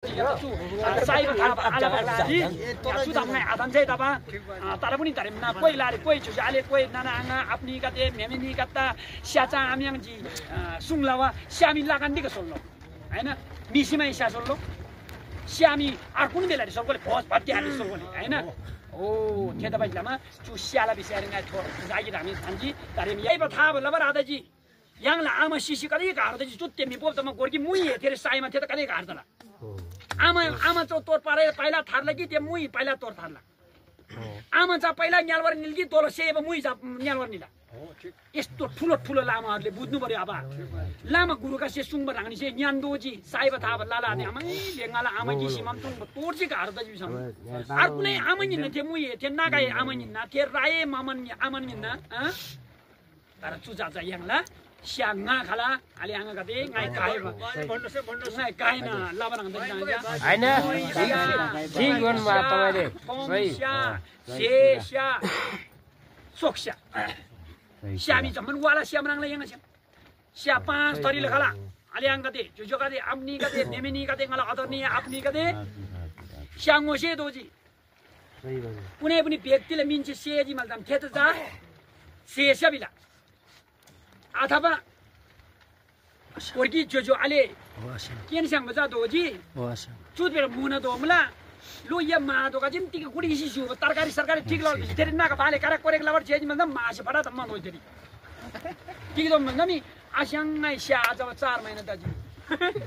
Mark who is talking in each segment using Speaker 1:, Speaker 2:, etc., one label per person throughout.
Speaker 1: साइब थाहा आलाबाजी सुधा मैं आदम चाहिँ तब तर पनि धरे ना कोही लारे कोही छुजाले कोही नाना आंगा अपनी कते मेमिनी कता स्याचा आम्याङ जी सुङलावा स्यामी लगान्दी के सोल्लो हैन मिसिमा इसा सोल्लो स्यामी अर्कुन बेलाले सबले भोज भत्ती हाली सोल्लो हैन ओ थे तपाईँ लामा चु स्याला बिसारेंगा थोर जागी हामी थान्जी धरे यही बथा बल्ल राधाजी यांगला आमा सिसी कदे गार्दै जुत्ते मि बोब तमा गोर्की मुई हेरे साइमा थे त कदे गार्दला आमा चो तोर पारे पहिला थार्ला कि त्यो मुई पहिला तोर थार्ला आमा चा पहिला न्यालवर निल्की तोर सेब मुई चा न्यालवर निला यस्तो ठुलो ठुलो लामाहरुले बुझ्नु पर्यो अब लामा गुरुका से सुङब राङ्नी से न्यान्दोजी साइब थाब लाला ने आमा लेंगाला आमा कि सिमम तुङ तोरजी गार्दै जुसम अर्कुनै आमा निन थे मुई थे नागाए आमा निन थे राये मामन आमन निन तर चुजा जा यांगला स्याङा खाला आले आङा गते गाई गाए गाई गाई न लाबरङ द
Speaker 2: हैन ठीक गर्नु भयो तपाईले सही
Speaker 1: स्या सोक्स्या स्यामी जमन वाला स्यामराङले यहाँ स्या पाँच थरीले खाला आले आङ गते जुजो गते आम्नी गते नेमिनी गते ngala अदरनी आफ्नी गते स्याङो से दोजी कुनै पनि व्यक्तिले मिन्छ सेजी मलदम थे त जा सेस्या बिला अथवा कोर्की जो आले केन सांग बजा दोजी चुत बेर मुना दोमला लो या मा दोका जिम टिक गुडी सिसु तरकारी सरकारी ठीक ल तेरे नाका भाले करा कोरेक लवर चेज मन्द मास फडा तम्म दोइ तेरी ठीक दो मन्द नि आस्यांगै स्या जब 4 महिना दाजु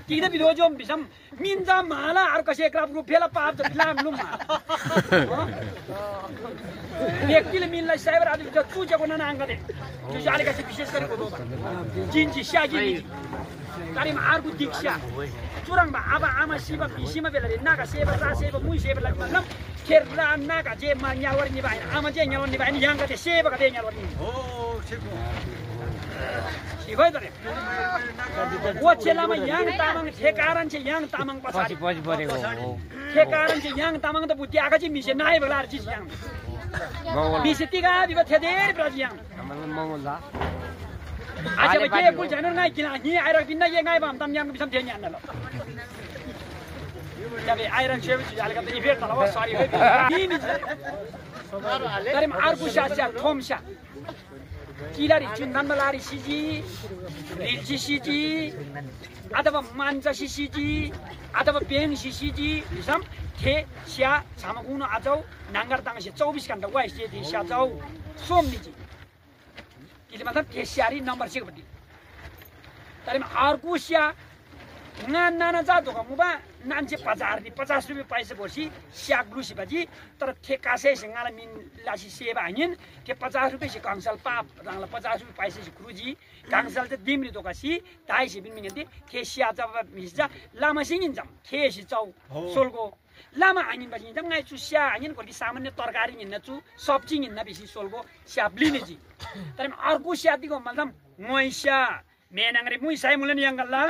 Speaker 1: ठीक द बिदो जोम बिसम मिन्जा माला आर कसे क्राप रु फेला पाप लाम लुम व्यक्तिले मिनलाई साइबर आदि जो चुजेको नना आंगा दे जो जाले कसे विशेष गरेको दो जिन्जी स्यागी तारिम आरगु दीक्षा चुरङमा आबा आमा शिव बिसीमा बेलाले नागा सेवा रा सेवा मुई सेवा लागि मतलब खेरला नागा जे मा न्यावर नि भाइ आमा जे न्यावर नि भाइ यहाँ गते सेवा गते न्यावर नि हो छिको शिवै दरे वो चेलामा याङ तामाङ ठेकारण छ याङ तामाङ पछाडी
Speaker 2: पछि परेको हो
Speaker 1: ठेकारण छ याङ तामाङ त बुद्धि आका चाहिँ मिसे नाइ बलार चिज याङ मिसे तिगा दिबे थेदेर ब्राज याङ
Speaker 2: मंगला
Speaker 1: आज बे के पुल जानु नाइ किन नि आइर किन ये गाइ बम तम याङ बिसम थे याङ ल जबे आइरन सेवा छ जाले कते इफेक्ट होला सरी हो नि नि तरे आरकु शास्या थोमसा किलारी चुन्दान बलारी सिजी रिल्ची सिजी अथवा मान्छा सिजी अथवा पेन सिजी बिसम थे स्या सामगुन आजौ नांगर तांगसे 24 घण्टा वाइसे दि स्या जाउ सोम निजी किले मतलब थे स्यारी नम्बर 6 बडी तरेमा अर्को स्या नाना जा दोका मुबा नानचे 50 रुपैयाँ पैसा बोसी स्याक ग्रुसी बाजी तर ठेकासे सिंगाला मिन लासी सेवा हानिन के 50 रुपैयाँ से कांसल पाप रांगला 50 रुपैयाँ पैसा से क्रुजी कांसल ते दिमरी दोकासी ताइ से बिन मिनते के स्या जब मिसजा लामा सिंगिन जम के सि चाउ सोलगो लामा हानिन बाजी जम गाइ चु स्या हानिन कोली सामान्य तरकारी हिन्न चु सब्जी हिन्न बेसी सोलगो स्या ब्लिनेजी तर अर्को स्या दिगो मलदम मोइस्या मेनाङरे मुई साइ मुलन यांगल्ला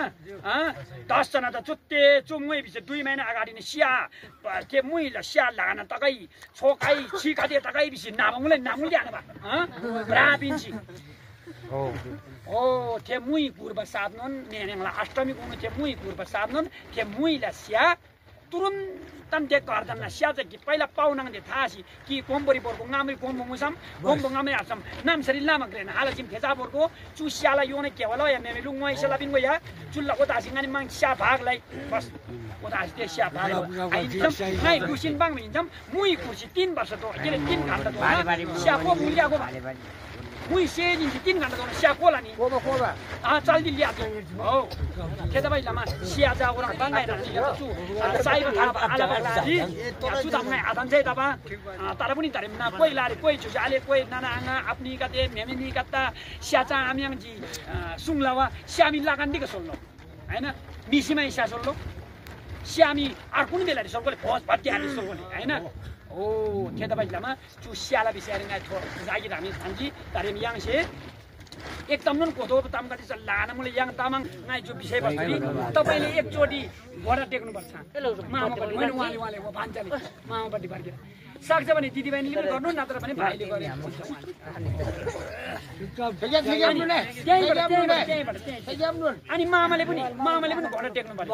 Speaker 1: 10 जना त चुत्ते चुमुइ बिस 2 महिना अगाडि नै स्या के मुइ ल स्या लाना तकै छोकाइ छिकादे तकै बिस नामुले नामुले आना बा ब्राबिन्सी ओ थे मुइ पूर्व साधनन नेनेङला अष्टमी गुनु थे मुइ पूर्व साधनन थे मुइ ल स्या तुरुन तन दे गर्दन स्या चाहिँ कि पहिला पाउनङ दे थासी कि कोम्बरी बोरको गामरी कोम्बो मुसम कोम्बो गामरी आसम नाम सरी लामा ग्रेन हाला जिम फेजा बोरको चुस्याला योने के होला या मेमे लुङै सला बिन गया चुल्ला ओता सिंगानी माङ स्या भागलाई बस ओता दे स्या भाग नाइ कुसिन बाङ मिन्छम मुइ कुसि 3 वर्ष तो के 3 घण्टा तो स्या को मुलियाको भाले मुइ सेजिन 3 घण्टा तो स्या कोला नि कोबा चल दि ल्या हो के त भाइ लामा स्या जा ओरा बाङाइ रानी छु साइब थाब आलाबाजी सुधा मैं आदम चाहिँ तब तर पनि धरे ना कोही लारे कोही छुजाले कोही नाना आंगा अपनी कते मेमिनी कता स्याचा आम्याङ जी सुङलावा स्यामी लगान्दी के सोल्लो हैन मिसिमा इसा सोल्लो स्यामी अर्कुन बेलाले सबले भोज भत्ती हाली सोल्लो हैन ओ थे त भाइ लामा चु स्याला बिसारेंगा थोर जागी हामी थान्जी धरे याङ से एकदम नन कोदो ताम गति लाना मुले याङ तामाङ नाइ जो विषय बस्ती तपाईले एकचोटी घोडा टेक्नु पर्छ मामा पनि मैले उहाँले हो भान्जाले मामा पट्टि फर्केर सक्छ भने दिदीबहिनीले पनि गर्नु नत्र भने भाइले गरे अनि मामाले पनि घोडा टेक्नु पर्यो